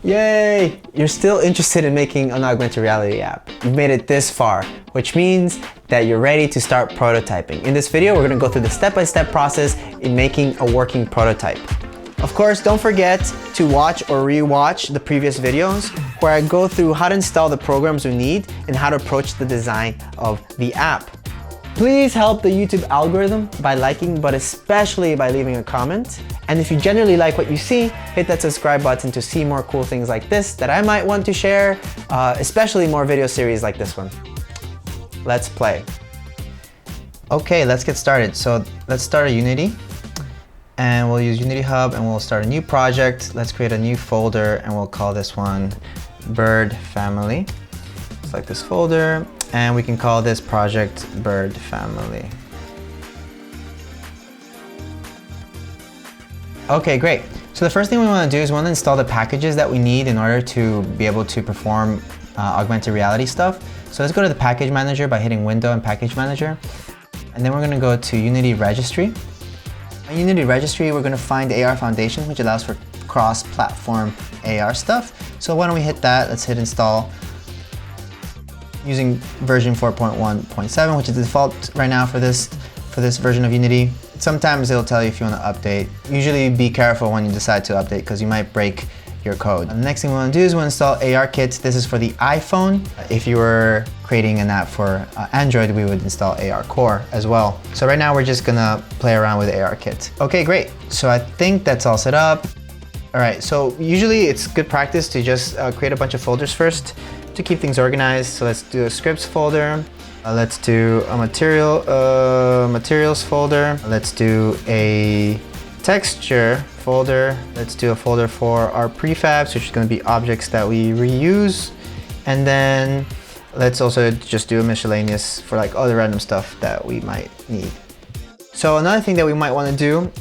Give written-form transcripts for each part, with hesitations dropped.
Yay! You're still interested in making an augmented reality app. You've made it this far, which means that you're ready to start prototyping. In this video, we're gonna go through the step-by-step process in making a working prototype. Of course, don't forget to watch or re-watch the previous videos where I go through how to install the programs we need and how to approach the design of the app. Please help the YouTube algorithm by liking, but especially by leaving a comment. And if you generally like what you see, hit that subscribe button to see more cool things like this that I might want to share, especially more video series like this one. Let's play. Okay, let's get started. So let's start a Unity. And we'll use Unity Hub and we'll start a new project. Let's create a new folder and we'll call this one Bird Family. Select this folder and we can call this project Bird Family. Okay, great. So the first thing we want to do is we want to install the packages that we need in order to be able to perform augmented reality stuff. So let's go to the package manager by hitting Window and Package Manager. And then we're going to go to Unity Registry. In Unity Registry, we're going to find AR Foundation, which allows for cross-platform AR stuff. So why don't we hit that? Let's hit install using version 4.1.7, which is the default right now for this version of Unity. Sometimes it'll tell you if you want to update. Usually be careful when you decide to update because you might break your code. The next thing we want to do is we'll install ARKit. This is for the iPhone. If you were creating an app for Android, we would install ARCore as well. So right now we're just gonna play around with ARKit. Okay, great. So I think that's all set up. All right, so usually it's good practice to just create a bunch of folders first to keep things organized. So let's do a scripts folder. Let's do a materials folder. Let's do a texture folder. Let's do a folder for our prefabs, which is going to be objects that we reuse. And then let's also just do a miscellaneous for like other random stuff that we might need. So another thing that we might want to do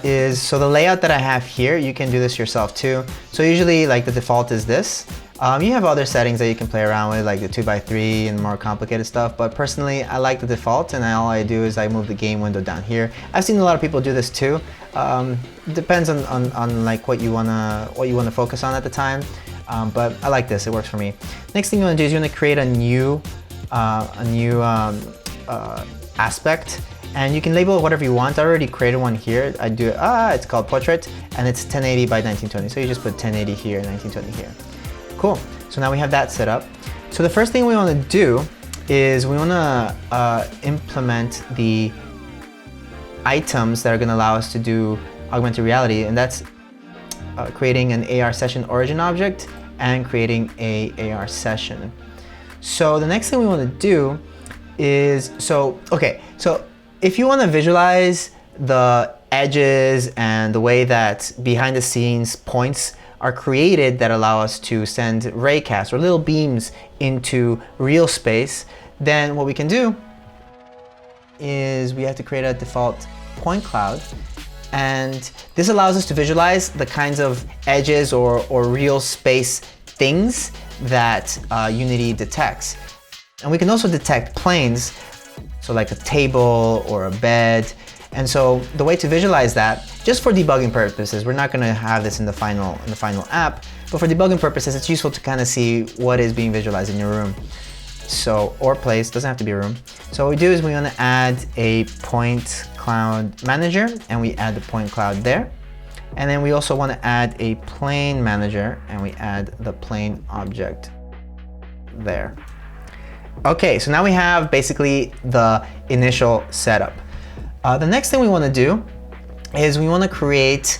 is, so the layout that I have here, you can do this yourself too. So usually like the default is this. You have other settings that you can play around with, like the 2x3 and more complicated stuff, but personally I like the default, and all I do is I move the game window down here. I've seen a lot of people do this too. Depends on like what you wanna focus on at the time, but I like this, it works for me. Next thing you wanna do is you wanna create a new aspect, and you can label it whatever you want. I already created one here. I do it's called Portrait, and it's 1080 by 1920. So you just put 1080 here and 1920 here. Cool, so now we have that set up. So the first thing we want to do is we want to implement the items that are going to allow us to do augmented reality, and that's creating an AR session origin object and creating a AR session. So the next thing we want to do is, so if you want to visualize the edges and the way that behind the scenes points are created that allow us to send raycasts or little beams into real space, then what we can do is we have to create a default point cloud, and this allows us to visualize the kinds of edges or real space things that Unity detects. And we can also detect planes, so like a table or a bed. And so the way to visualize that, just for debugging purposes, we're not going to have this in the final app, but for debugging purposes, it's useful to kind of see what is being visualized in your room. So, or place, doesn't have to be a room. So what we do is we want to add a point cloud manager, and we add the point cloud there. And then we also want to add a plane manager, and we add the plane object there. Okay, so now we have basically the initial setup. The next thing we want to do is we want to create,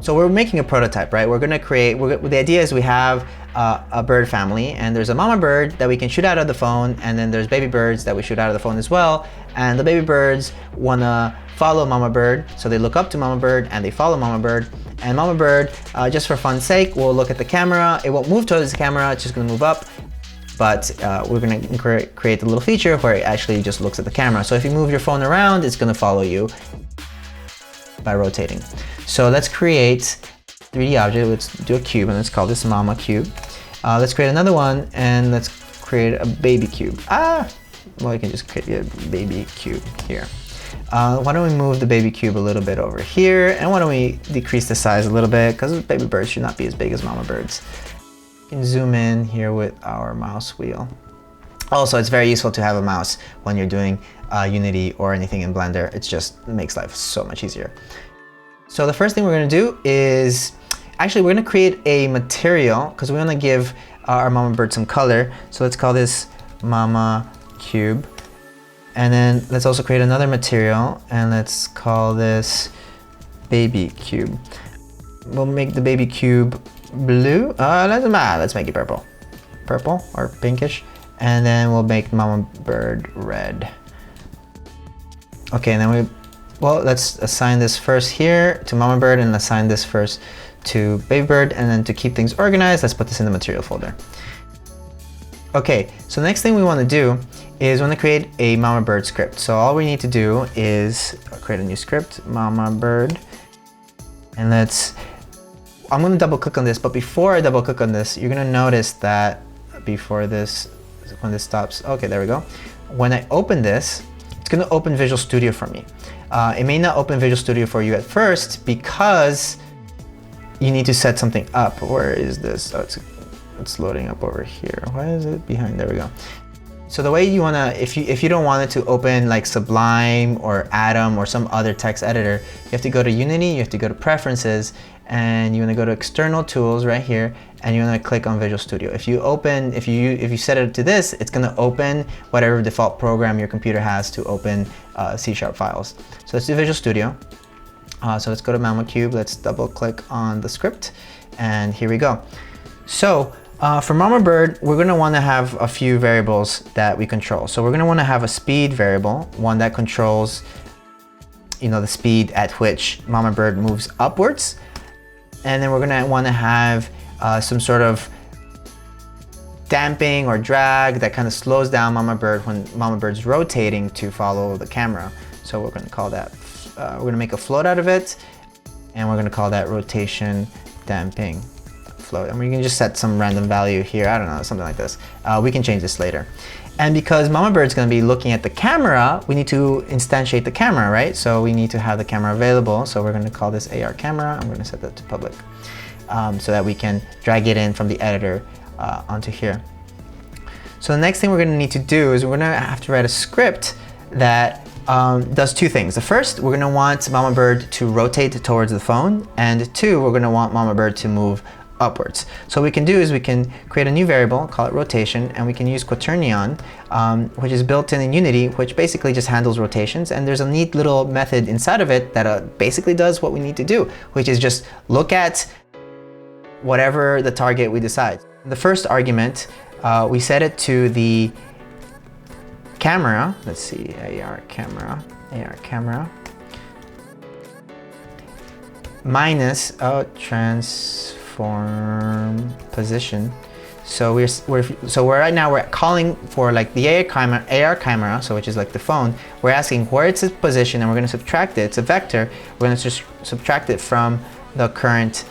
so we're making a prototype, right? We're going to create, the idea is we have a bird family, and there's a mama bird that we can shoot out of the phone, and then there's baby birds that we shoot out of the phone as well. And the baby birds want to follow mama bird, so they look up to mama bird and they follow mama bird. And mama bird, just for fun's sake, will look at the camera. It won't move towards the camera, it's just going to move up. But we're going to create a little feature where it actually just looks at the camera. So if you move your phone around, it's going to follow you by rotating. So let's create 3D object. Let's do a cube, and let's call this Mama Cube. Let's create another one, and let's create a baby cube. Well, you can just create a baby cube here. Why don't we move the baby cube a little bit over here, and why don't we decrease the size a little bit, because baby birds should not be as big as mama birds. You can zoom in here with our mouse wheel. Also, it's very useful to have a mouse when you're doing Unity or anything in Blender. It just makes life so much easier. So the first thing we're gonna do is, actually we're gonna create a material because we wanna give our mama bird some color. So let's call this mama cube. And then let's also create another material and let's call this baby cube. We'll make the baby cube blue. Let's make it purple. Purple or pinkish. And then we'll make mama bird red. Okay, and then let's assign this first here to mama bird and assign this first to baby bird. And then to keep things organized, let's put this in the material folder. Okay, so the next thing we want to do is we want to create a mama bird script. So all we need to do is create a new script, mama bird. And I'm going to double click on this, but before I double click on this, you're going to notice that before this, when this stops, okay, there we go. When I open this, it's going to open Visual Studio for me. It may not open Visual Studio for you at first because you need to set something up. Where is this? Oh, it's loading up over here. Why is it behind? There we go. So the way you wanna, if you don't want it to open like Sublime or Atom or some other text editor, you have to go to Unity, you have to go to Preferences, and you wanna go to External Tools right here, and you wanna click on Visual Studio. If you set it to this, it's gonna open whatever default program your computer has to open C# files. So let's do Visual Studio. So let's go to Mama Cube, let's double click on the script, and here we go. So for mama bird, we're going to want to have a few variables that we control. So we're going to want to have a speed variable, one that controls, the speed at which mama bird moves upwards. And then we're going to want to have some sort of damping or drag that kind of slows down mama bird when mama bird's rotating to follow the camera. So we're going to call that, we're going to make a float out of it, and we're going to call that rotation damping float. And we can just set some random value here, I don't know, something like this. We can change this later. And because mama bird's going to be looking at the camera, we need to instantiate the camera, right? So we need to have the camera available. So we're going to call this AR camera. I'm going to set that to public so that we can drag it in from the editor onto here. So the next thing we're going to need to do is we're going to have to write a script that does two things. The first, we're going to want mama bird to rotate towards the phone, and two, we're going to want mama bird to move upwards. So what we can do is we can create a new variable, call it rotation, and we can use quaternion, which is built in Unity, which basically just handles rotations. And there's a neat little method inside of it that basically does what we need to do, which is just look at whatever the target we decide. The first argument, we set it to the camera. Let's see, AR camera, minus transform position. So right now we're calling for like the AR camera, so which is like the phone. We're asking where it's position, and we're going to subtract it. It's a vector. We're going to just subtract it from the current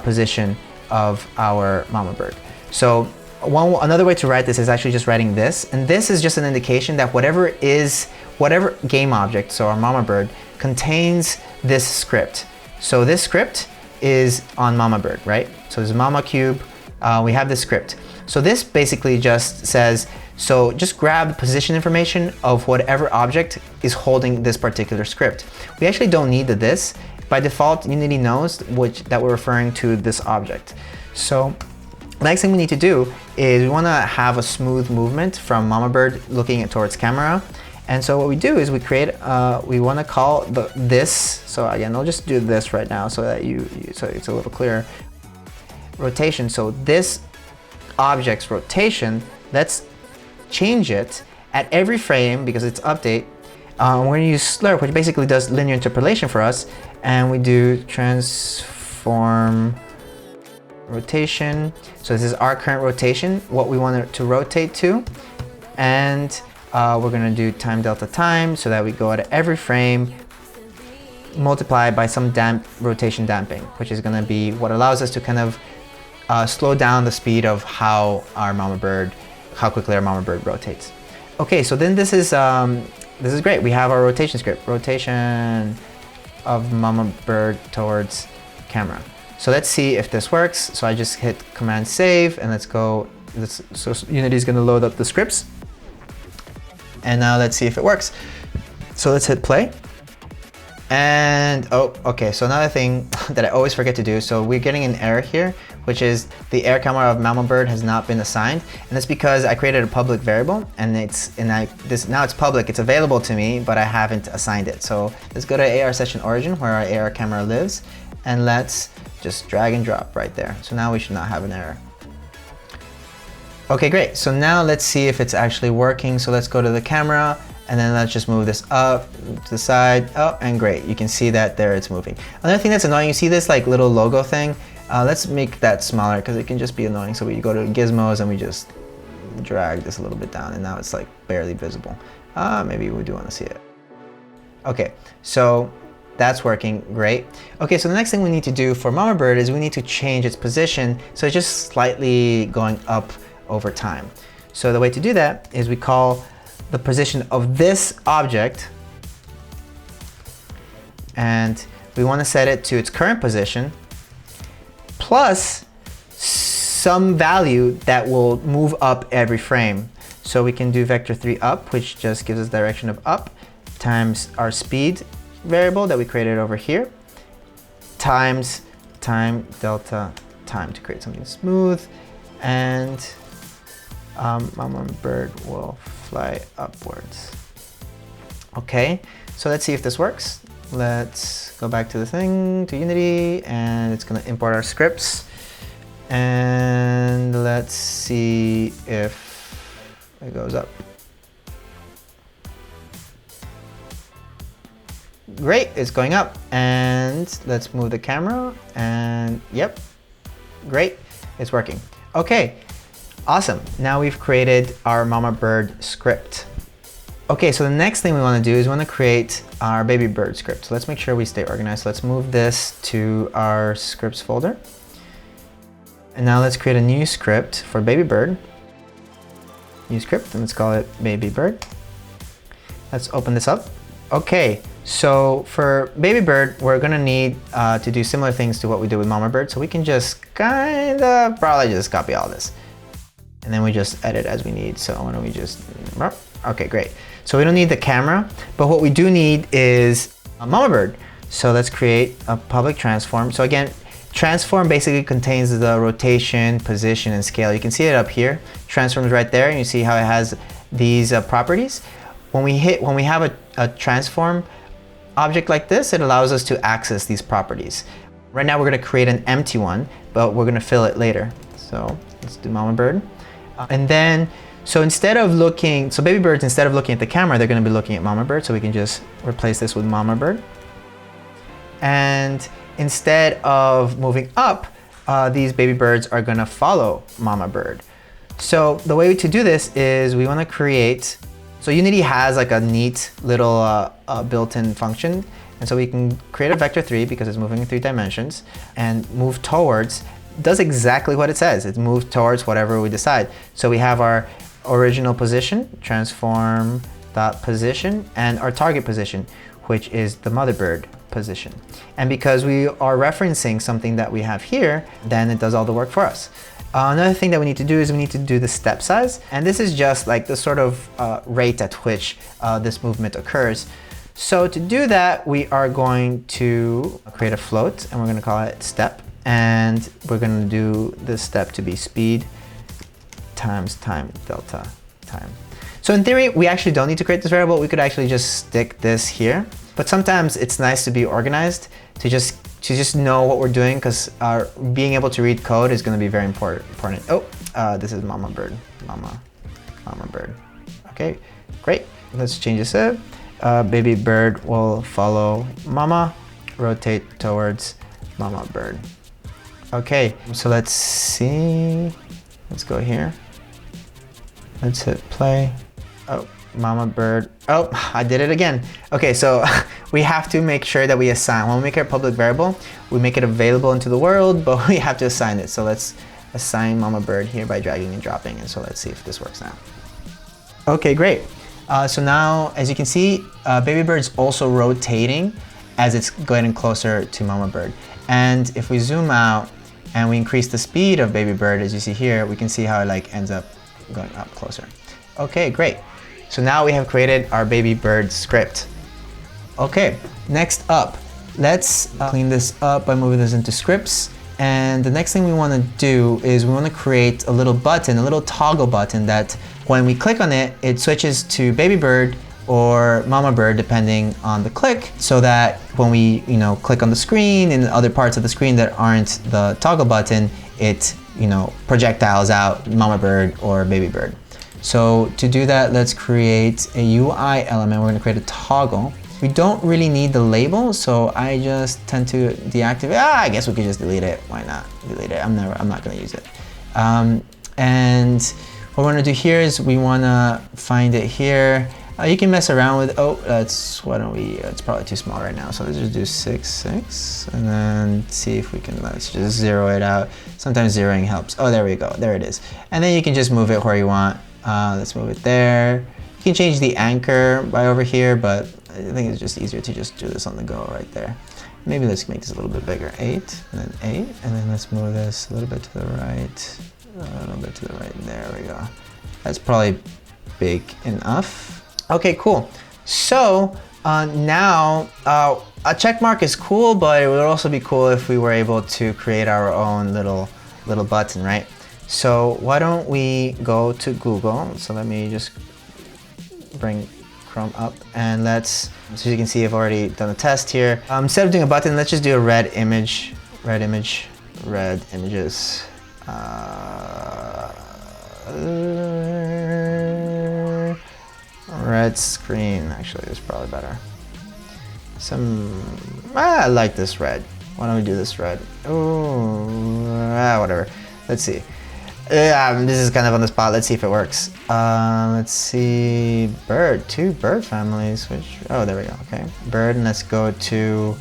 position of our mama bird. So another way to write this is actually just writing this, and this is just an indication that whatever game object, so our mama bird, contains this script. So this script is on mama bird, right? So there's mama cube, we have this script. So this basically just says, so just grab the position information of whatever object is holding this particular script. We actually don't need the this. By default, Unity knows that we're referring to this object. So the next thing we need to do is we want to have a smooth movement from mama bird looking towards camera. And so what we do is we create, we want to call this. So again, I'll just do this right now so that so it's a little clearer. Rotation. So this object's rotation, let's change it at every frame because it's update. We're going to use slurp, which basically does linear interpolation for us, and we do transform rotation. So this is our current rotation, what we want it to rotate to, and we're going to do time delta time so that we go at every frame, multiply by some rotation damping, which is going to be what allows us to kind of slow down the speed of how quickly our mama bird rotates. Okay, so then this is great. We have our rotation script, rotation of mama bird towards camera. So let's see if this works. So I just hit Command Save, and let's go. So Unity is going to load up the scripts. And now let's see if it works. So let's hit play. And oh, okay, so another thing that I always forget to do, so we're getting an error here, which is the air camera of Mama Bird has not been assigned. And that's because I created a public variable, and now it's public, it's available to me, but I haven't assigned it. So let's go to AR session origin where our AR camera lives, and let's just drag and drop right there. So now we should not have an error. Okay, great. So now let's see if it's actually working. So let's go to the camera, and then let's just move this up to the side. Oh, and great. You can see that there it's moving. Another thing that's annoying, you see this like little logo thing? Let's make that smaller because it can just be annoying. So we go to gizmos and we just drag this a little bit down, and now it's like barely visible. Maybe we do want to see it. Okay, so that's working great. Okay, so the next thing we need to do for Mama Bird is we need to change its position. So it's just slightly going up over time. So the way to do that is we call the position of this object, and we want to set it to its current position plus some value that will move up every frame. So we can do vector3 up, which just gives us direction of up, times our speed variable that we created over here, times time delta time to create something smooth, and Mama Bird will fly upwards. Okay, so let's see if this works. Let's go back to the thing, to Unity, and it's gonna import our scripts. And let's see if it goes up. Great, it's going up. And let's move the camera, and yep, great, it's working. Okay. Awesome, now we've created our Mama Bird script. Okay, so the next thing we want to do is we want to create our Baby Bird script. So let's make sure we stay organized. So let's move this to our scripts folder. And now let's create a new script for Baby Bird. New script, and let's call it Baby Bird. Let's open this up. Okay, so for Baby Bird, we're gonna need to do similar things to what we did with Mama Bird. So we can just probably just copy all this. And then we just edit as we need. So why don't we just, okay, great. So we don't need the camera, but what we do need is a Mama Bird. So let's create a public transform. So again, transform basically contains the rotation, position, and scale. You can see it up here. Transform is right there, and you see how it has these properties. When we have a transform object like this, it allows us to access these properties. Right now we're gonna create an empty one, but we're gonna fill it later. So let's do Mama Bird. And then, so Baby Birds, instead of looking at the camera, they're going to be looking at Mama Bird. So we can just replace this with Mama Bird. And instead of moving up, these baby birds are going to follow Mama Bird. So the way to do this is we want to create, so Unity has like a neat little built-in function. And so we can create a vector3 because it's moving in 3 dimensions and move towards. Does exactly what it says. It moves towards whatever we decide. So we have our original position, transform dot position, and our target position, which is the mother bird position. And because we are referencing something that we have here, then it does all the work for us. Another thing that we need to do is we need to do the step size. And this is just like the sort of rate at which this movement occurs. So to do that, we are going to create a float, and we're going to call it step. And we're going to do this step to be speed times time delta time. So in theory, we actually don't need to create this variable. We could actually just stick this here. But sometimes it's nice to be organized, to just know what we're doing, because being able to read code is going to be very important. Oh, this is Mama Bird. Mama Bird. Okay, great. Let's change this up. Baby Bird will follow Mama, rotate towards Mama Bird. Okay, so let's see. Let's go here. Let's hit play. Oh, Mama Bird. Oh, I did it again. Okay, so we have to make sure that we assign. When we make our public variable, we make it available into the world, but we have to assign it. So let's assign Mama Bird here by dragging and dropping. And so let's see if this works now. Okay, great. So now, as you can see, Baby Bird's also rotating as it's getting closer to Mama Bird. And if we zoom out and we increase the speed of baby bird, as you see here, we can see how it like ends up going up closer. Okay, great. So now we have created our baby bird script. Okay, next up, let's clean this up by moving this into scripts. And the next thing we want to do is we want to create a little button, a little toggle button that when we click on it, it switches to baby bird or mama bird depending on the click, so that when we click on the screen and other parts of the screen that aren't the toggle button, it projectiles out mama bird or baby bird. So to do that, let's create a UI element. We're going to create a toggle. We don't really need the label, so I just tend to deactivate. I guess we could just delete it. Why not delete it? I'm not going to use it. And what we're going to do here is we want to find it here. You can mess around with. It's probably too small right now. So let's just do 6, 6, and then see if we can. Let's just zero it out. Sometimes zeroing helps. Oh, there we go. There it is. And then you can just move it where you want. Let's move it there. You can change the anchor by over here, but I think it's just easier to just do this on the go right there. Maybe let's make this a little bit bigger. 8, and then 8, and then let's move this a little bit to the right. A little bit to the right. There we go. That's probably big enough. Okay, cool. So now a check mark is cool, but it would also be cool if we were able to create our own little button, right? So why don't we go to Google? So let me just bring Chrome up and so you can see I've already done a test here. Instead of doing a button, let's just do a red images. Red screen, actually, is probably better. I like this red. Why don't we do this red? Oh, whatever. Let's see. This is kind of on the spot. Let's see if it works. Let's see. Bird, 2 bird families. Oh, there we go. Okay, bird, and let's go to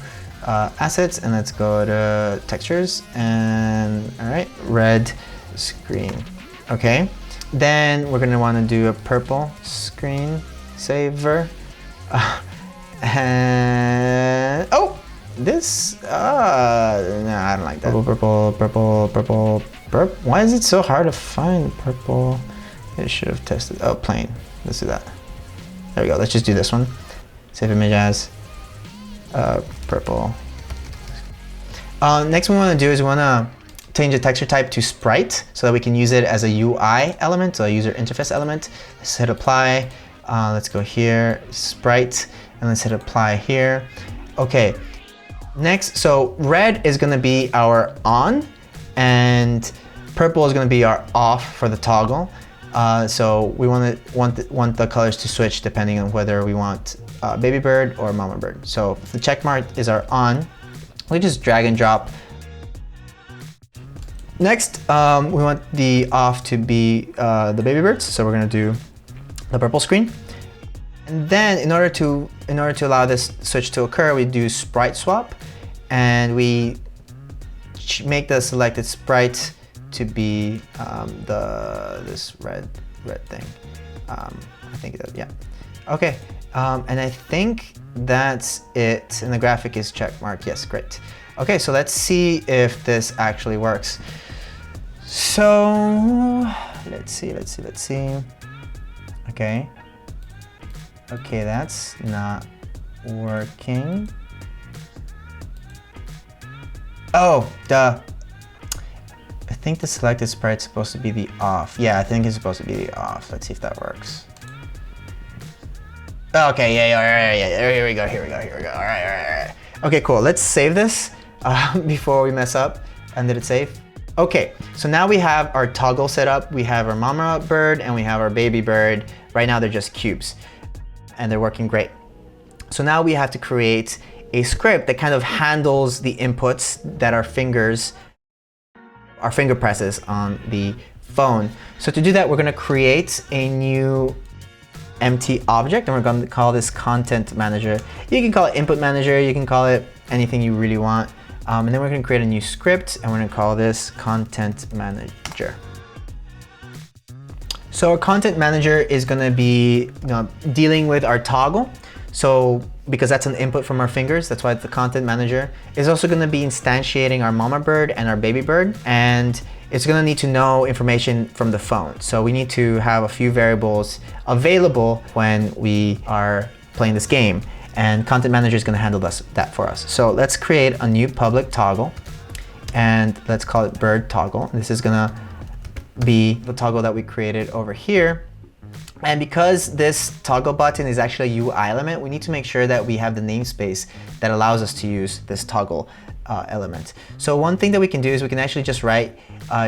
assets, and let's go to textures, and all right, red screen. Okay, then we're gonna want to do a purple screen saver. And this. No, I don't like that. Purple. Why is it so hard to find purple? It should have tested. Oh, plain. Let's do that. There we go. Let's just do this one. Save image as purple. Next one we want to do is we want to change the texture type to sprite so that we can use it as a UI element, so a user interface element. Let's hit apply. Let's go here, sprite, and let's hit apply here. Okay. Next, so red is going to be our on, and purple is going to be our off for the toggle. So we want the colors to switch depending on whether we want baby bird or mama bird. So if the check mark is our on, we just drag and drop. Next, we want the off to be the baby birds. So we're going to do the purple screen. And then in order to allow this switch to occur, we do sprite swap, and we make the selected sprite to be this red thing. I think that, yeah. Okay, and I think that's it. And the graphic is check mark. Yes, great. Okay, so let's see if this actually works. So let's see. Okay, that's not working. Oh, duh. I think the selected sprite's supposed to be the off. Yeah, I think it's supposed to be the off. Let's see if that works. Okay, yeah, here we go. All right. Okay, cool. Let's save this before we mess up. And did it save? Okay, so now we have our toggle set up. We have our mama bird and we have our baby bird. Right now they're just cubes and they're working great. So now we have to create a script that kind of handles the inputs that our finger presses on the phone. So to do that, we're going to create a new empty object, and we're going to call this content manager. You can call it input manager, you can call it anything you really want. And then we're going to create a new script, and we're going to call this content manager. So our content manager is going to be dealing with our toggle. So because that's an input from our fingers. That's why the content manager is also going to be instantiating our mama bird and our baby bird, and it's going to need to know information from the phone. So we need to have a few variables available when we are playing this game, and content manager is going to handle that for us. So let's create a new public toggle, and let's call it bird toggle. This is going to be the toggle that we created over here. And because this toggle button is actually a UI element, we need to make sure that we have the namespace that allows us to use this toggle element. So one thing that we can do is we can actually just write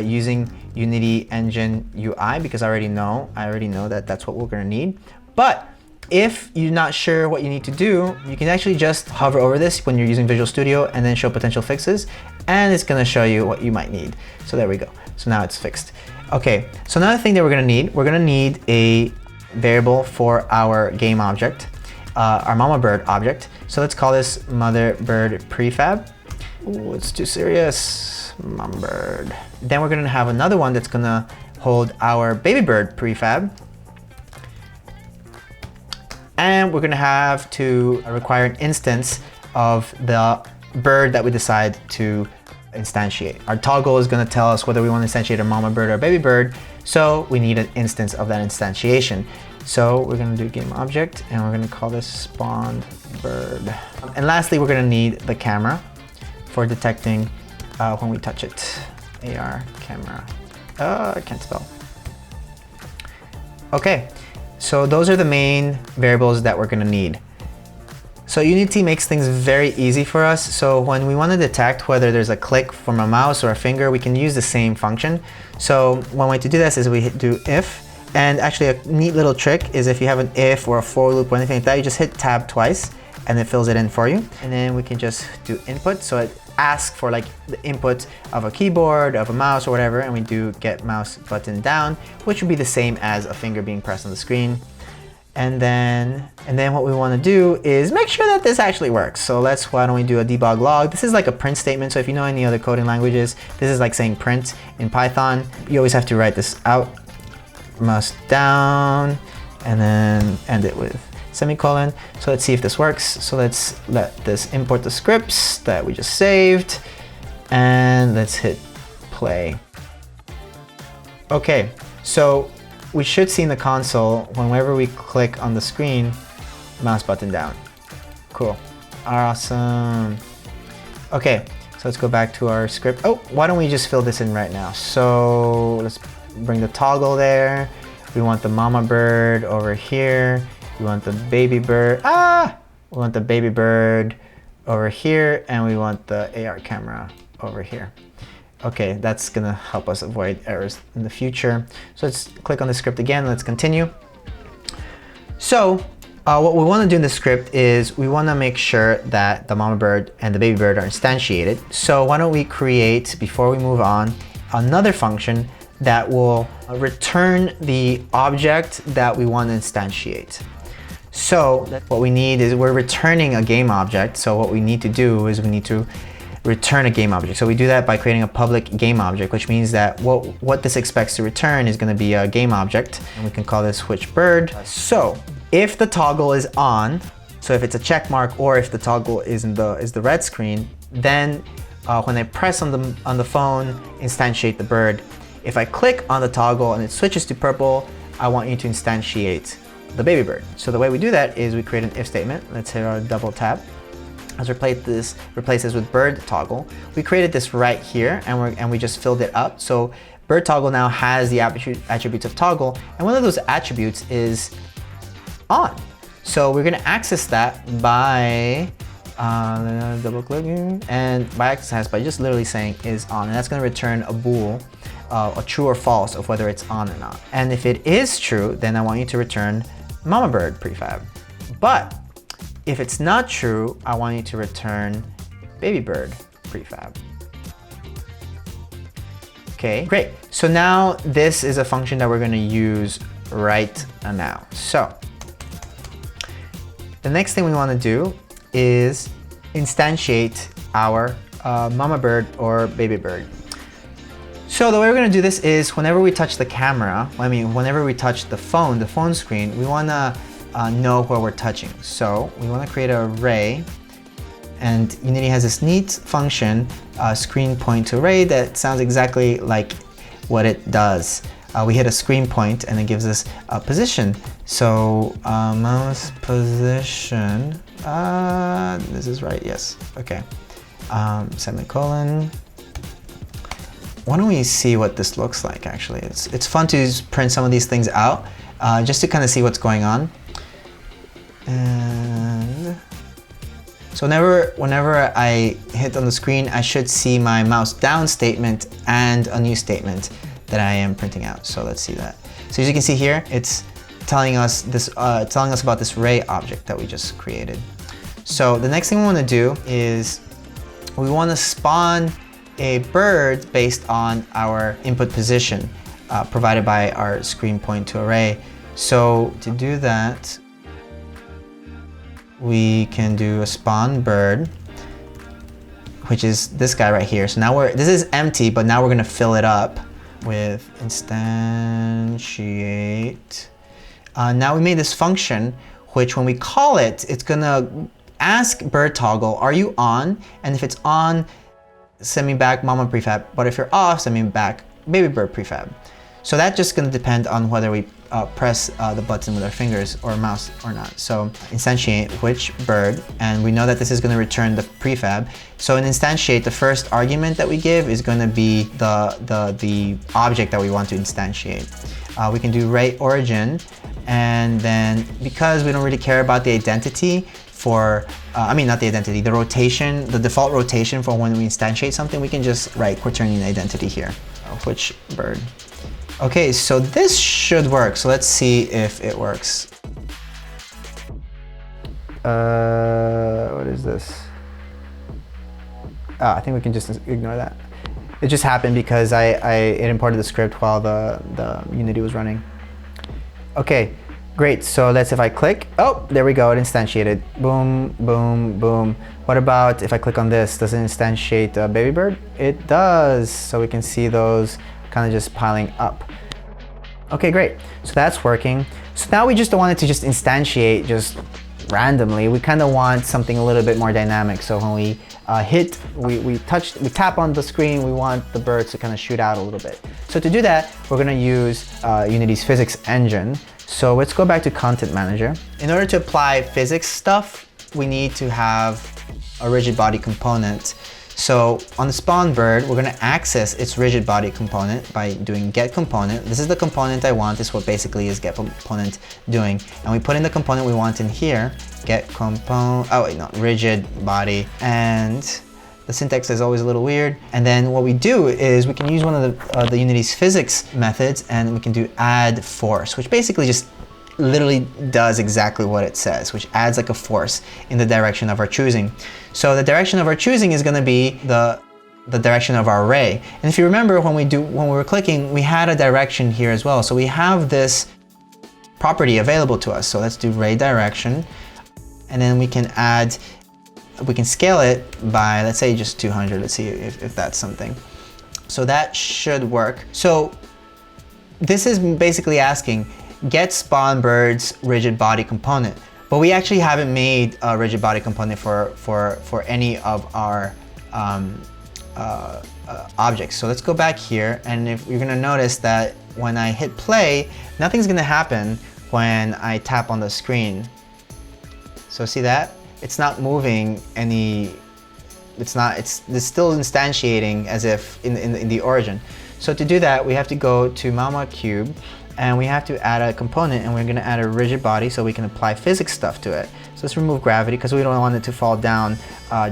using Unity Engine UI, because I already know that that's what we're going to need. But if you're not sure what you need to do, you can actually just hover over this when you're using Visual Studio and then show potential fixes, and it's going to show you what you might need. So there we go. So now it's fixed. Okay, so another thing that we're going to need a variable for our game object, our mama bird object. So let's call this mother bird prefab. Ooh, it's too serious. Mama bird. Then we're going to have another one that's going to hold our baby bird prefab. And we're going to have to require an instance of the bird that we decide to instantiate. Our toggle is going to tell us whether we want to instantiate a mama bird or a baby bird, so we need an instance of that instantiation. So we're going to do game object, and we're going to call this spawned bird. And lastly, we're going to need the camera for detecting when we touch it. AR camera. I can't spell. Okay, so those are the main variables that we're going to need. So Unity makes things very easy for us. So when we want to detect whether there's a click from a mouse or a finger, we can use the same function. So one way to do this is we do if, and actually a neat little trick is if you have an if or a for loop or anything like that, you just hit tab twice and it fills it in for you. And then we can just do input. So it asks for like the input of a keyboard, of a mouse or whatever, and we do get mouse button down, which would be the same as a finger being pressed on the screen. And then what we want to do is make sure that this actually works. So why don't we do a debug log? This is like a print statement. So if you know any other coding languages, this is like saying print in Python. You always have to write this out, mouse down, and then end it with semicolon. So let's see if this works. So let's let this import the scripts that we just saved, and let's hit play. Okay, so we should see in the console, whenever we click on the screen, mouse button down. Cool. Awesome. Okay, so let's go back to our script. Oh, why don't we just fill this in right now? So let's bring the toggle there. We want the mama bird over here. We want the baby bird. We want the baby bird over here, and we want the AR camera over here. Okay, that's gonna help us avoid errors in the future. So let's click on the script again, let's continue. So what we wanna do in the script is we wanna make sure that the mama bird and the baby bird are instantiated. So why don't we create, before we move on, another function that will return the object that we want to instantiate. So what we need is, we're returning a game object. So what we need to do is we need to return a game object. So we do that by creating a public game object, which means that what this expects to return is going to be a game object, and we can call this which bird. So if the toggle is on, so if it's a check mark or if the toggle is the red screen, then when I press on the phone, instantiate the bird. If I click on the toggle and it switches to purple, I want you to instantiate the baby bird. So the way we do that is we create an if statement. Let's hit our double tap. Let's replace this with bird toggle. We created this right here, and we just filled it up. So bird toggle now has the attributes of toggle, and one of those attributes is on. So we're going to access that by double clicking, and by access by just literally saying is on, and that's going to return a bool, a true or false of whether it's on or not. And if it is true, then I want you to return mama bird prefab. But if it's not true, I want you to return baby bird prefab. Okay, great. So now this is a function that we're going to use right now. So the next thing we want to do is instantiate our mama bird or baby bird. So the way we're going to do this is whenever we touch the camera, whenever we touch the phone screen, we want to know where we're touching. So we want to create an array, and Unity has this neat function, screen point to array, that sounds exactly like what it does. We hit a screen point and it gives us a position. So mouse position, this is right, yes, okay. Semicolon. Why don't we see what this looks like actually? It's fun to print some of these things out just to kind of see what's going on. And so whenever I hit on the screen, I should see my mouse down statement and a new statement that I am printing out. So let's see that. So as you can see here, it's telling us this, telling us about this array object that we just created. So the next thing we want to do is we want to spawn a bird based on our input position provided by our screen point to array. So to do that, we can do a spawn bird, which is this guy right here. So now this is empty, but now we're going to fill it up with instantiate. Now we made this function, which when we call it, it's going to ask bird toggle, are you on? And if it's on, send me back mama prefab, but if you're off, send me back baby bird prefab. So that's just going to depend on whether we press the button with our fingers or mouse or not. So instantiate which bird, and we know that this is going to return the prefab. So in instantiate, the first argument that we give is going to be the object that we want to instantiate. We can do ray origin, and then because we don't really care about the identity for, I mean not the identity, the rotation, the default rotation for when we instantiate something, we can just write quaternion identity here. Which bird? Okay, so this should work. So let's see if it works. What is this? I think we can just ignore that. It just happened because it imported the script while the Unity was running. Okay, great. So let's, if I click, oh, there we go, it instantiated. Boom, boom, boom. What about if I click on this? Does it instantiate baby bird? It does. So we can see those kind of just piling up. Okay, great. So that's working. So now we just don't want it to just instantiate just randomly. We kind of want something a little bit more dynamic. So when we we tap on the screen, we want the birds to kind of shoot out a little bit. So to do that, we're going to use Unity's physics engine. So let's go back to Content Manager. In order to apply physics stuff, we need to have a rigid body component. So on the spawn bird, we're going to access its rigid body component by doing get component. This is the component I want. This is what basically is get component doing. And we put in the component we want in here, get component, oh wait, no, rigid body. And the syntax is always a little weird. And then what we do is we can use one of the Unity's physics methods, and we can do add force, which basically just literally does exactly what it says, which adds like a force in the direction of our choosing. So the direction of our choosing is going to be the direction of our array. And if you remember when we were clicking, we had a direction here as well. So we have this property available to us. So let's do ray direction, and then we can add, we can scale it by, let's say just 200. Let's see if that's something. So that should work. So this is basically asking, get spawn bird's rigid body component, but we actually haven't made a rigid body component for any of our objects. So let's go back here, and if you're gonna notice that when I hit play, nothing's gonna happen when I tap on the screen. So see that? It's not moving any, it's still instantiating as if in the origin. So to do that, we have to go to Mama Cube, and we have to add a component, and we're going to add a rigid body so we can apply physics stuff to it. So let's remove gravity because we don't want it to fall down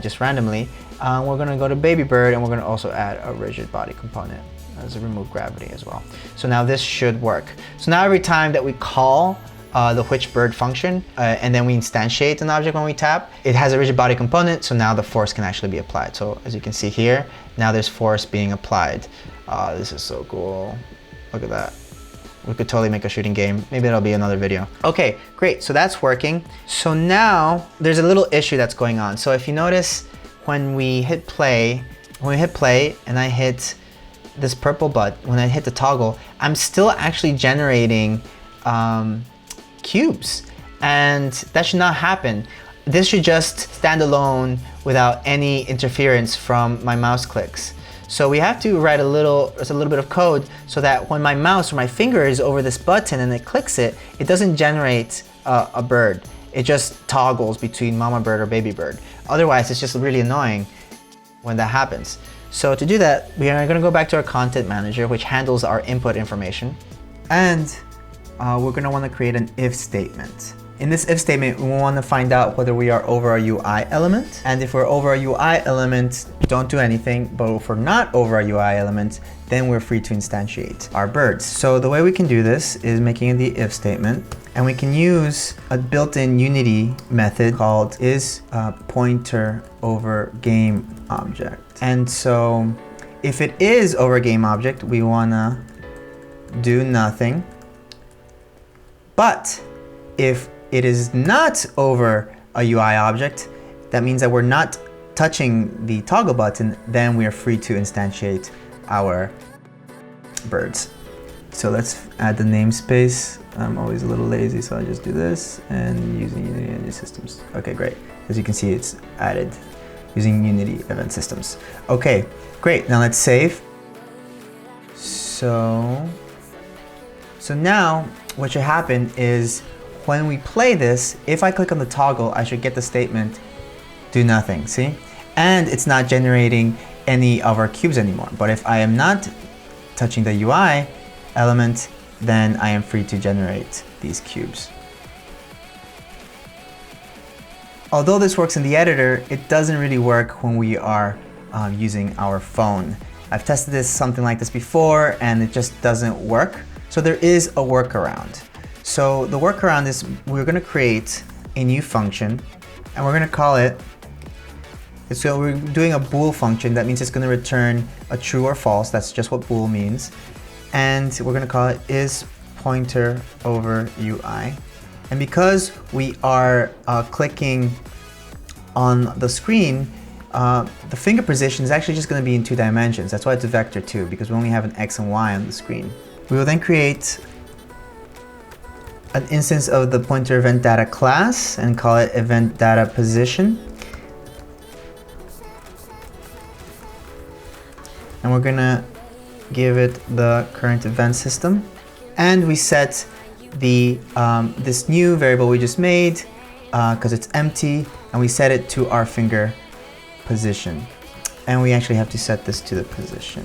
just randomly. We're going to go to baby bird, and we're going to also add a rigid body component as a remove gravity as well. So now this should work. So now every time that we call the which bird function and then we instantiate an object when we tap, it has a rigid body component, so now the force can actually be applied. So as you can see here, now there's force being applied. This is so cool. Look at that. We could totally make a shooting game. Maybe that'll be another video. Okay, great, so that's working. So now there's a little issue that's going on. So if you notice when we hit play, and I hit this purple button, when I hit the toggle, I'm still actually generating cubes. And that should not happen. This should just stand alone without any interference from my mouse clicks. So we have to write a little bit of code so that when my mouse or my finger is over this button and it clicks it, it doesn't generate a bird. It just toggles between mama bird or baby bird. Otherwise, it's just really annoying when that happens. So to do that, we are going to go back to our content manager, which handles our input information. And we're going to want to create an if statement. In this if statement, we want to find out whether we are over a UI element. And if we're over a UI element, don't do anything. But if we're not over a UI element, then we're free to instantiate our birds. So the way we can do this is making the if statement. And we can use a built-in Unity method called isPointer over game object. And so if it is over game object, we want to do nothing. But if it is not over a UI object, that means that we're not touching the toggle button, then we are free to instantiate our birds. So let's add the namespace. I'm always a little lazy, so I just do this and using Unity Engine Systems. Okay, great. As you can see, it's added using Unity Event Systems. Okay, great. Now let's save. So now what should happen is when we play this, if I click on the toggle, I should get the statement, do nothing, see? And it's not generating any of our cubes anymore. But if I am not touching the UI element, then I am free to generate these cubes. Although this works in the editor, it doesn't really work when we are using our phone. I've tested something like this before and it just doesn't work. So there is a workaround. So the workaround is we're going to create a new function and we're going to call it, so we're doing a bool function. That means it's going to return a true or false. That's just what bool means. And we're going to call it isPointer over UI. And because we are clicking on the screen, the finger position is actually just going to be in 2 dimensions. That's why it's a vector 2, because we only have an X and Y on the screen. We will then create an instance of the pointer event data class and call it event data position. And we're going to give it the current event system. And we set the this new variable we just made because it's empty, and we set it to our finger position. And we actually have to set this to the position.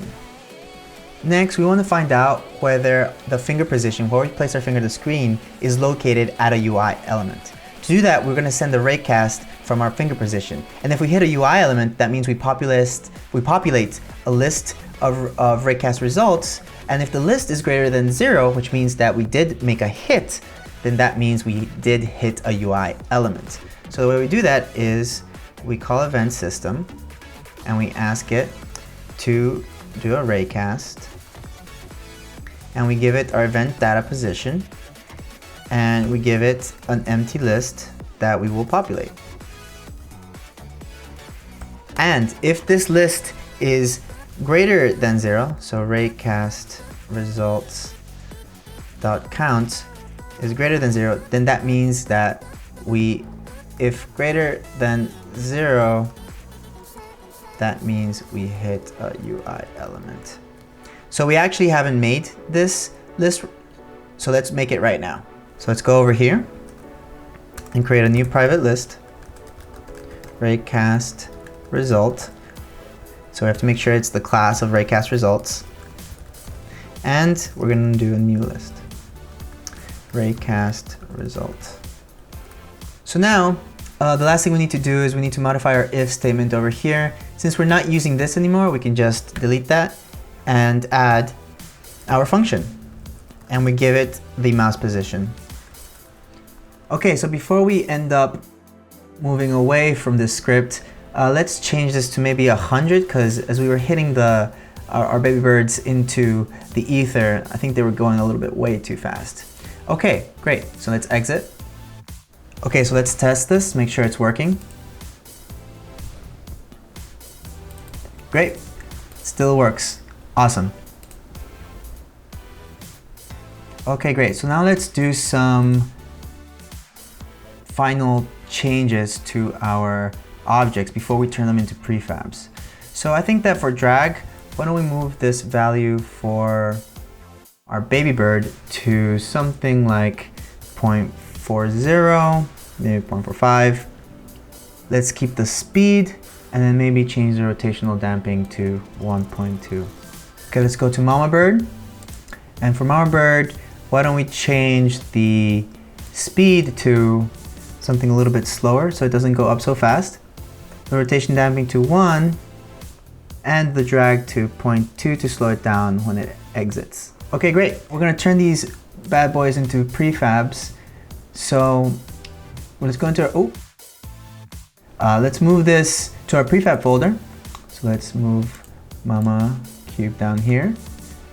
Next, we want to find out whether the finger position, where we place our finger to the screen, is located at a UI element. To do that, we're going to send a raycast from our finger position. And if we hit a UI element, that means we populate a list of raycast results. And if the list is greater than 0, which means that we did make a hit, then that means we did hit a UI element. So the way we do that is we call event system and we ask it to do a raycast, and we give it our event data position, and we give it an empty list that we will populate. And if this list is greater than 0, so raycast results dot count is greater than 0, then that means that if greater than 0, that means we hit a UI element. So we actually haven't made this list, so let's make it right now. So let's go over here and create a new private list, raycast result. So we have to make sure it's the class of raycast results. And we're going to do a new list, raycast result. So now, the last thing we need to do is we need to modify our if statement over here. Since we're not using this anymore, we can just delete that and add our function. And we give it the mouse position. Okay, so before we end up moving away from this script, let's change this to maybe 100, because as we were hitting our baby birds into the ether, I think they were going a little bit way too fast. Okay, great. So let's exit. Okay, so let's test this, make sure it's working. Great, still works. Awesome. Okay, great. So now let's do some final changes to our objects before we turn them into prefabs. So I think that for drag, why don't we move this value for our baby bird to something like 0.40, maybe 0.45. Let's keep the speed and then maybe change the rotational damping to 1.2. Okay, let's go to Mama Bird. And for Mama Bird, why don't we change the speed to something a little bit slower so it doesn't go up so fast. The rotation damping to 1 and the drag to 0.2 to slow it down when it exits. Okay, great. We're gonna turn these bad boys into prefabs. So let's go into our, let's move this to our prefab folder. So let's move Mama Cube down here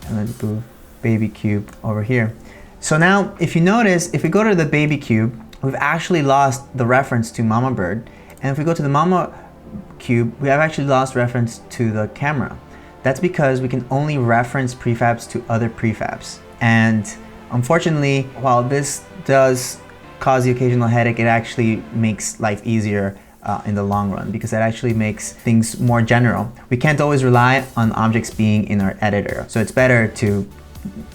and let's move Baby Cube over here. So now, if you notice, if we go to the Baby Cube, we've actually lost the reference to Mama Bird. And if we go to the Mama Cube, we have actually lost reference to the camera. That's because we can only reference prefabs to other prefabs. And unfortunately, while this does cause the occasional headache, it actually makes life easier in the long run because it actually makes things more general. We can't always rely on objects being in our editor. So it's better to,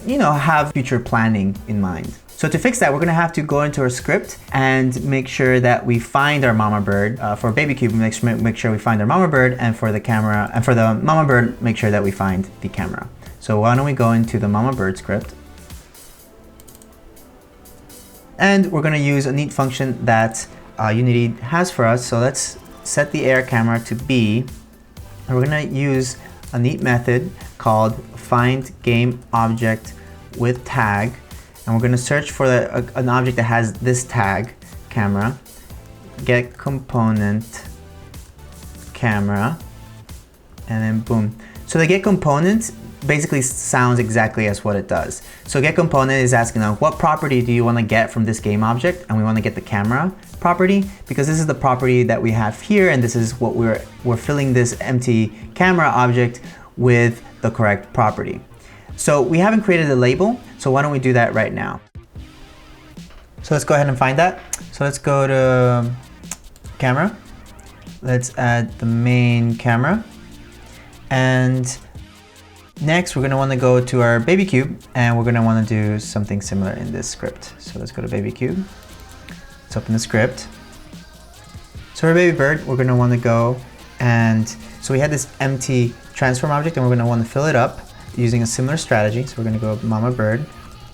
have future planning in mind. So to fix that, we're gonna have to go into our script and make sure that we find our Mama Bird. For Baby Cube, make sure we find our Mama Bird, and for the camera, and for the Mama Bird, make sure that we find the camera. So why don't we go into the Mama Bird script. And we're gonna use a neat function that Unity has for us. So let's set the air camera to B. And we're gonna use a neat method called find game object with tag. And we're gonna search for an object that has this tag, camera, get component, camera, and then boom. So the get component basically sounds exactly as what it does. So get component is asking what property do you want to get from this game object, and we want to get the camera property because this is the property that we have here, and this is what we're filling this empty camera object with the correct property. So we haven't created a label, so why don't we do that right now? So let's go ahead and find that. So let's go to camera. Let's add the main camera. And next we're gonna wanna go to our Baby Cube and we're gonna wanna do something similar in this script. So let's go to Baby Cube. Let's open the script. So for Baby Bird, we're gonna wanna go and, so we had this empty transform object and we're gonna wanna fill it up using a similar strategy. So we're gonna go Mama Bird,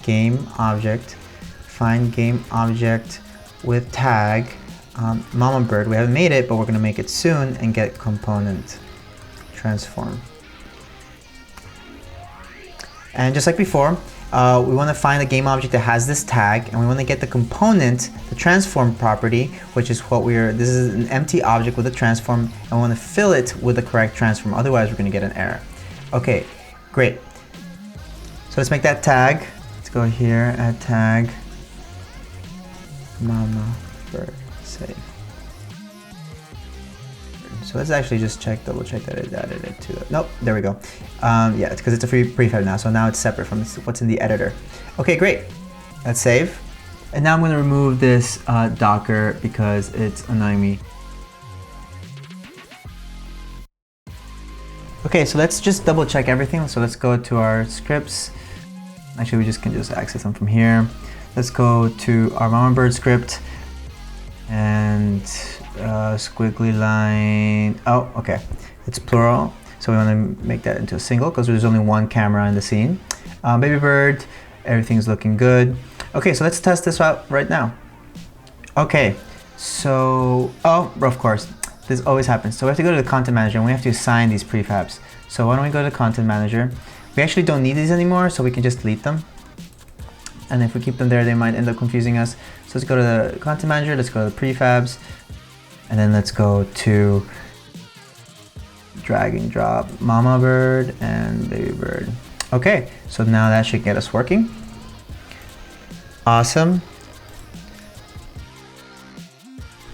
game object, find game object with tag, Mama Bird. We haven't made it, but we're gonna make it soon, and get component, transform. And just like before, we wanna find a game object that has this tag, and we wanna get the component, the transform property, which is what this is an empty object with a transform, and we wanna fill it with the correct transform, otherwise we're gonna get an error. Okay. Great. So let's make that tag. Let's go here, add tag, Mama Bird, save. So let's actually just double check that it added it to it. Nope, there we go. Yeah, it's because it's a free prefab now, so now it's separate from what's in the editor. Okay, great. Let's save. And now I'm gonna remove this Docker because it's annoying me. Okay, so let's just double check everything. So let's go to our scripts. Actually, we can just access them from here. Let's go to our Mama Bird script and squiggly line. Oh, okay, it's plural. So we want to make that into a single because there's only one camera in the scene. Baby Bird, everything's looking good. Okay, so let's test this out right now. Okay, so, of course. This always happens. So we have to go to the content manager and we have to assign these prefabs. So why don't we go to the content manager? We actually don't need these anymore, so we can just delete them. And if we keep them there, they might end up confusing us. So let's go to the content manager, let's go to the prefabs, and then let's go to drag and drop Mama Bird and Baby Bird. Okay, so now that should get us working. Awesome.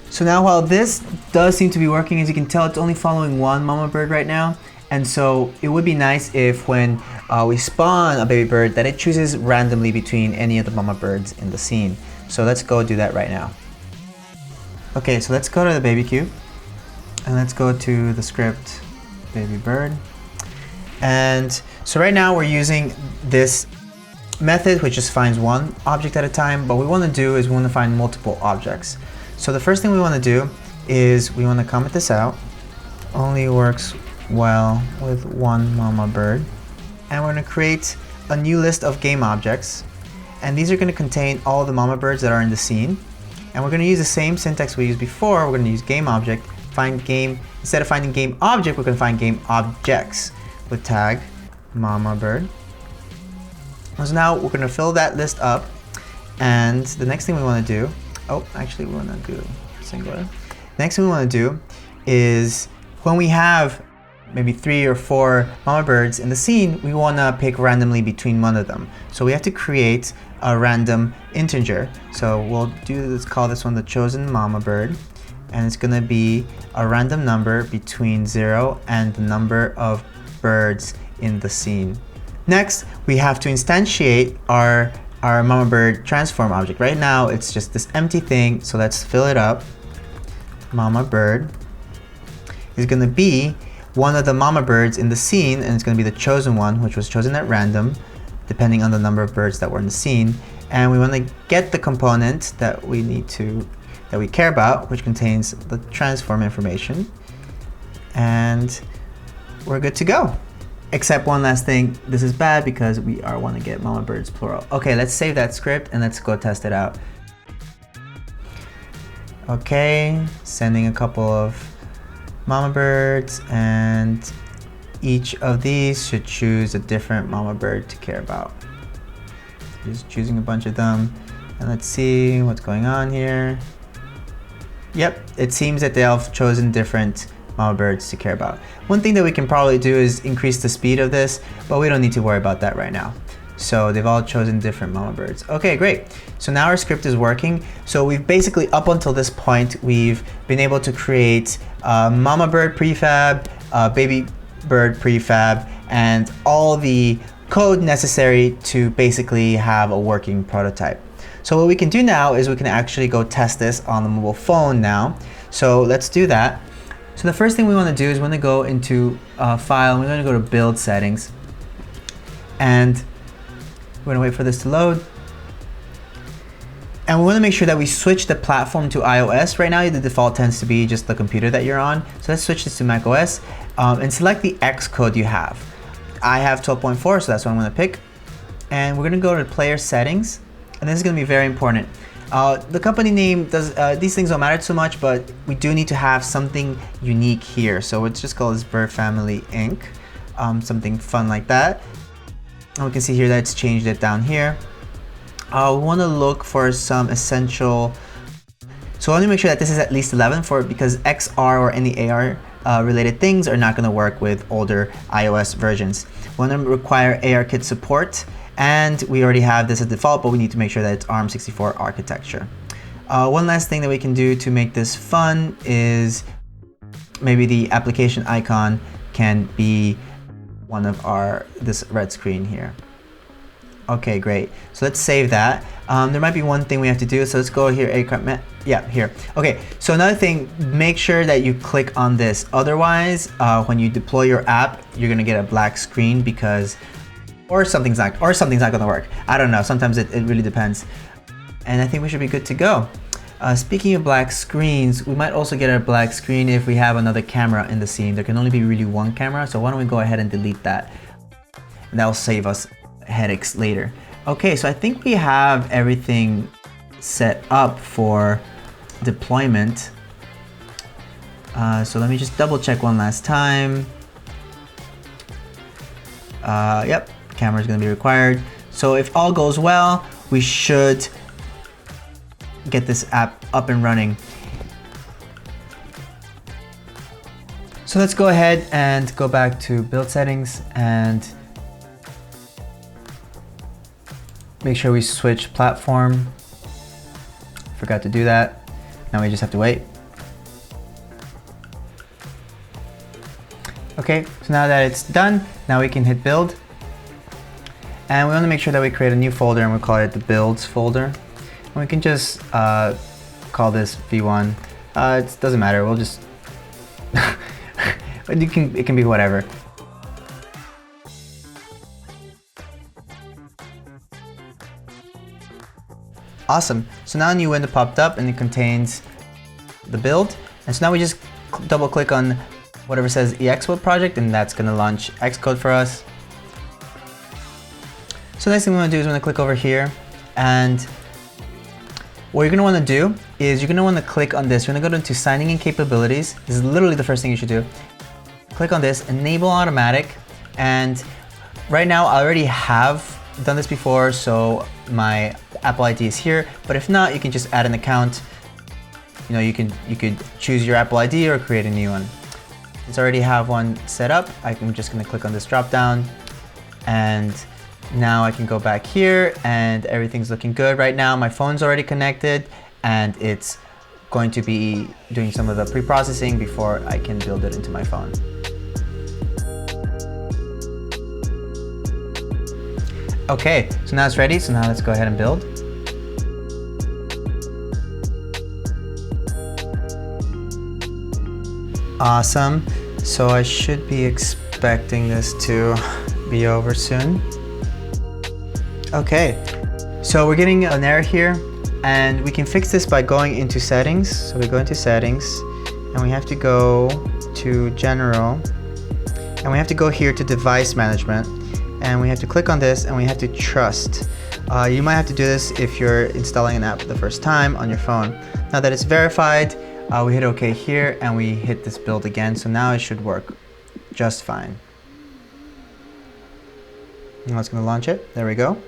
So now while this does seem to be working, as you can tell, it's only following one Mama Bird right now. And so it would be nice if when we spawn a Baby Bird that it chooses randomly between any of the Mama Birds in the scene. So let's go do that right now. Okay, so let's go to the baby cube and let's go to the script baby bird. And so right now we're using this method which just finds one object at a time, but what we want to do is we want to find multiple objects. So the first thing we want to do is we want to comment this out. Only works well with one mama bird. And we're going to create a new list of game objects. And these are going to contain all the mama birds that are in the scene. And we're going to use the same syntax we used before. We're going to use game object, find game. Instead of finding game object, we're going to find game objects with tag mama bird. So now we're going to fill that list up. And the next thing we want to do, oh, actually we want to do singular. The next thing we want to do is when we have maybe 3 or 4 mama birds in the scene, we want to pick randomly between one of them. So we have to create a random integer. So we'll do this, call this one the chosen mama bird, and it's going to be a random number between 0 and the number of birds in the scene. Next, we have to instantiate our mama bird transform object. Right now it's just this empty thing, so let's fill it up. Mama bird is going to be one of the mama birds in the scene, and it's going to be the chosen one, which was chosen at random depending on the number of birds that were in the scene. And we want to get the component that we care about, which contains the transform information, and we're good to go. Except one last thing, this is bad because we want to get mama birds plural. Okay, let's save that script and let's go test it out. Okay, sending a couple of mama birds, and each of these should choose a different mama bird to care about. Just choosing a bunch of them, and let's see what's going on here. Yep, it seems that they have chosen different mama birds to care about. One thing that we can probably do is increase the speed of this, but we don't need to worry about that right now. So they've all chosen different mama birds. Okay, great. So now our script is working. So we've basically, up until this point, we've been able to create mama bird prefab, baby bird prefab, and all the code necessary to basically have a working prototype. So what we can do now is we can actually go test this on the mobile phone now. So let's do that. So the first thing we want to do is we want to go into File, and we're going to go to Build Settings, and we're going to wait for this to load. And we want to make sure that we switch the platform to iOS. Right now the default tends to be just the computer that you're on. So let's switch this to macOS and select the Xcode you have. I have 12.4, so that's what I'm going to pick. And we're going to go to Player Settings, and this is going to be very important. The company name these things don't matter too much, but we do need to have something unique here. So let's just call this Bird Family Inc. Something fun like that. And we can see here that it's changed it down here. We want to look for some essential. So I want to make sure that this is at least 11 because XR or any AR related things are not going to work with older iOS versions. We want to require ARKit support. And we already have this as default, but we need to make sure that it's ARM64 architecture. One last thing that we can do to make this fun is maybe the application icon can be one of this red screen here. Okay, great. So let's save that. There might be one thing we have to do, so let's go here. Yeah, here. Okay, so another thing, make sure that you click on this. Otherwise, when you deploy your app, you're gonna get a black screen because or something's not gonna work. I don't know, sometimes it really depends. And I think we should be good to go. Speaking of black screens, we might also get a black screen if we have another camera in the scene. There can only be really one camera, so why don't we go ahead and delete that? And that'll save us headaches later. Okay, so I think we have everything set up for deployment. So let me just double check one last time. Yep. Camera is going to be required. So if all goes well, we should get this app up and running. So let's go ahead and go back to Build Settings and make sure we switch platform. Forgot to do that. Now we just have to wait. Okay, so now that it's done, now we can hit build. And we want to make sure that we create a new folder, and we'll call it the builds folder. And we can just call this v1 It doesn't matter, we'll just, it can be whatever. Awesome, so now a new window popped up and it contains the build. And so now we just double click on whatever says Xcode project and that's gonna launch Xcode for us. So next thing we wanna do is we're gonna click over here, and what you're gonna wanna do is you're gonna wanna click on this. You're gonna go into signing in capabilities. This is literally the first thing you should do. Click on this, enable automatic, and right now I already have done this before, so my Apple ID is here, but if not, you can just add an account. You know, you could choose your Apple ID or create a new one. Since I already have one set up, I'm just gonna click on this drop down, and now I can go back here and everything's looking good right now. My phone's already connected and it's going to be doing some of the pre-processing before I can build it into my phone. Okay, so now it's ready, so now let's go ahead and build. Awesome, so I should be expecting this to be over soon. Okay, so we're getting an error here, and we can fix this by going into settings. So we go into settings, and we have to go to general, and we have to go here to device management, and we have to click on this, and we have to trust. You might have to do this if you're installing an app for the first time on your phone. Now that it's verified, we hit OK here, and we hit this build again, so now it should work just fine. Now it's going to launch it. There we go.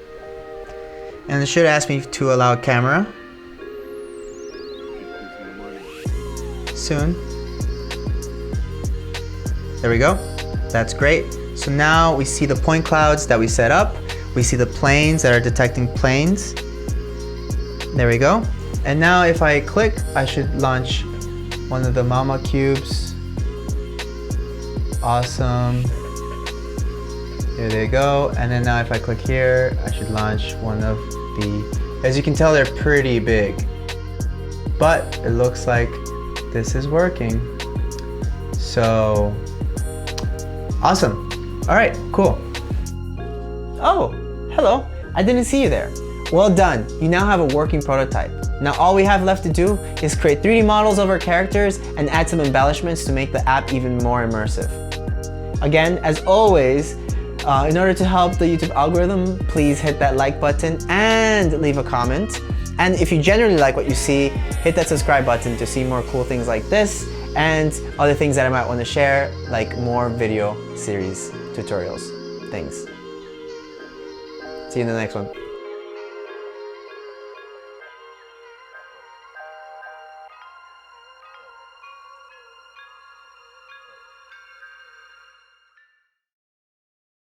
And it should ask me to allow camera. Soon. There we go. That's great. So now we see the point clouds that we set up. We see the planes that are detecting planes. There we go. And now if I click, I should launch one of the Mama cubes. Awesome. Here they go. And then now if I click here, I should launch one of the, as you can tell, they're pretty big, but it looks like this is working. So awesome. All right, cool. Oh, hello. I didn't see you there. Well done. You now have a working prototype. Now all we have left to do is create 3D models of our characters and add some embellishments to make the app even more immersive. Again, as always, in order to help the YouTube algorithm, please hit that like button and leave a comment. And if you generally like what you see, hit that subscribe button to see more cool things like this and other things that I might want to share, like more video series, tutorials, things. See you in the next one.